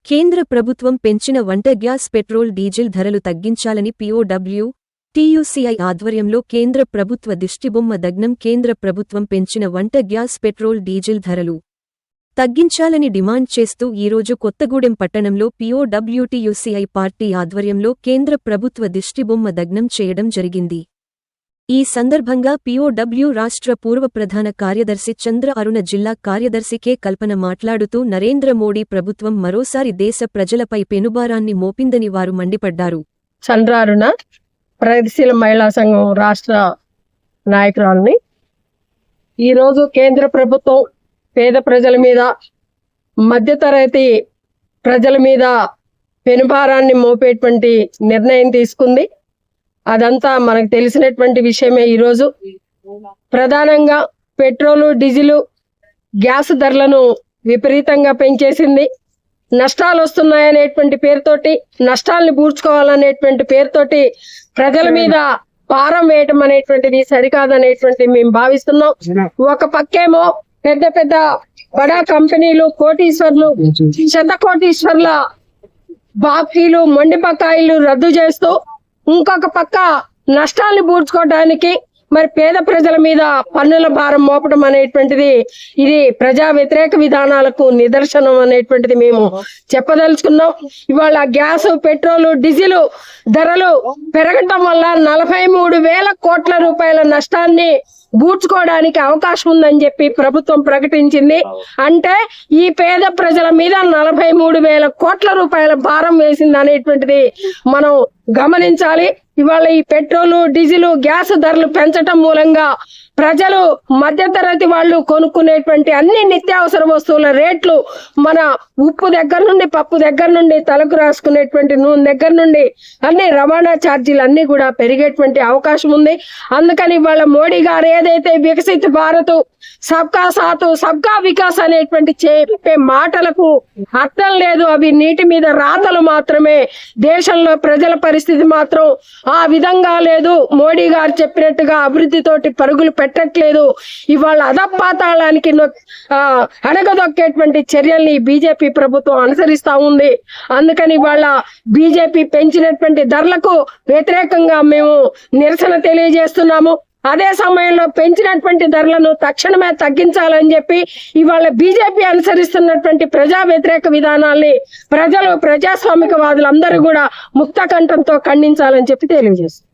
కేంద్ర ప్రభుత్వం పెంచిన వంట గ్యాస్ పెట్రోల్ డీజిల్ ధరలు తగ్గించాలని పీఓడబ్ల్యూ టీయూసీఐ ఆధ్వర్యంలో కేంద్ర ప్రభుత్వ దిష్టిబొమ్మ దగ్నం. కేంద్ర ప్రభుత్వం పెంచిన వంట గ్యాస్ పెట్రోల్ డీజిల్ ధరలు తగ్గించాలని డిమాండ్ చేస్తూ ఈరోజు కొత్తగూడెం పట్టణంలో పీఓడబ్ల్యూటీయూసీఐ పార్టీ ఆధ్వర్యంలో కేంద్ర ప్రభుత్వ దిష్టిబొమ్మ దగ్నం చేయడం జరిగింది. ఈ సందర్భంగా పీఓడబ్ల్యూ రాష్ట్ర పూర్వ ప్రధాన కార్యదర్శి చంద్ర అరుణ, జిల్లా కార్యదర్శి కె కల్పన మాట్లాడుతూ నరేంద్ర మోడీ ప్రభుత్వం మరోసారి దేశ ప్రజలపై పెనుభారాన్ని మోపిందని వారు మండిపడ్డారు. చంద్ర అరుణ, ప్రగతిశీల మహిళా సంఘం రాష్ట్ర నాయకురాలని. ఈరోజు కేంద్ర ప్రభుత్వం పేద ప్రజల మీద, మధ్యతరగతి ప్రజల మీద పెనుభారాన్ని మోపేటువంటి నిర్ణయం తీసుకుంది. అదంతా మనకు తెలిసినటువంటి విషయమే. ఈరోజు ప్రధానంగా పెట్రోలు, డీజిలు, గ్యాస్ ధరలను విపరీతంగా పెంచేసింది. నష్టాలు వస్తున్నాయనేటువంటి పేరుతోటి, నష్టాలను పూడ్చుకోవాలనేటువంటి పేరుతోటి ప్రజల మీద భారం వేయటం అనేటువంటిది సరికాదనేటువంటి మేము భావిస్తున్నాం. ఒక పక్కేమో పెద్ద పెద్ద బడా కంపెనీలు, కోటీశ్వర్లు, శతకోటీశ్వర్ల బాకీలు, మొండి బకాయిలు రద్దు చేస్తూ, ఇంకొక పక్క నష్టాలను పూడ్చుకోవడానికి మరి పేద ప్రజల మీద పన్నుల భారం మోపడం అనేటువంటిది ఇది ప్రజా వ్యతిరేక విధానాలకు నిదర్శనం అనేటువంటిది మేము చెప్పదలుచుకున్నాం. ఇవాళ గ్యాస్, పెట్రోలు, డీజిల్ ధరలు పెరగటం వల్ల 43,000 కోట్ల రూపాయల నష్టాన్ని బూడ్చుకోవడానికి అవకాశం ఉందని చెప్పి ప్రభుత్వం ప్రకటించింది. అంటే ఈ పేద ప్రజల మీద 43,000 కోట్ల రూపాయల భారం వేసింది అనేటువంటిది మనం గమనించాలి. ఇవాళ ఈ పెట్రోలు, డీజిల్, గ్యాస్ ధరలు పెంచటం మూలంగా ప్రజలు, మధ్యతరగతి వాళ్ళు కొనుక్కునేటువంటి అన్ని నిత్యావసర వస్తువుల రేట్లు, మన ఉప్పు దగ్గర నుండి, పప్పు దగ్గర నుండి, తలకు రాసుకునేటువంటి నూనె దగ్గర నుండి అన్ని రవాణా ఛార్జీలు అన్ని కూడా పెరిగేటువంటి అవకాశం ఉంది. అందుకని ఇవాళ మోడీ గారు ఏదైతే వికసిత భారత్, సబ్కా సాత్, సబ్కా వికాస్ అనేటువంటి చెప్పే మాటలకు అర్థం లేదు. అవి నీటి మీద రాతలు మాత్రమే. దేశంలో ప్రజల పరిస్థితి మాత్రం ఆ విధంగా లేదు. మోడీ గారు చెప్పినట్టుగా అభివృద్ధితోటి పరుగులు పెట్టట్లేదు. ఇవాళ అధపాతాళానికి అణగదొక్కేటువంటి చర్యల్ని బీజేపీ ప్రభుత్వం అనుసరిస్తా ఉంది. అందుకని ఇవాళ బీజేపీ పెంచినటువంటి ధరలకు వ్యతిరేకంగా మేము నిరసన తెలియజేస్తున్నాము. అదే సమయంలో పెంచినటువంటి ధరలను తక్షణమే తగ్గించాలని చెప్పి ఇవాళ బీజేపీ అనుసరిస్తున్నటువంటి ప్రజా వ్యతిరేక విధానాల్ని ప్రజలు, ప్రజాస్వామికవాదులందరూ కూడా ముక్త కంఠంతో ఖండించాలని చెప్పి తెలియజేస్తారు.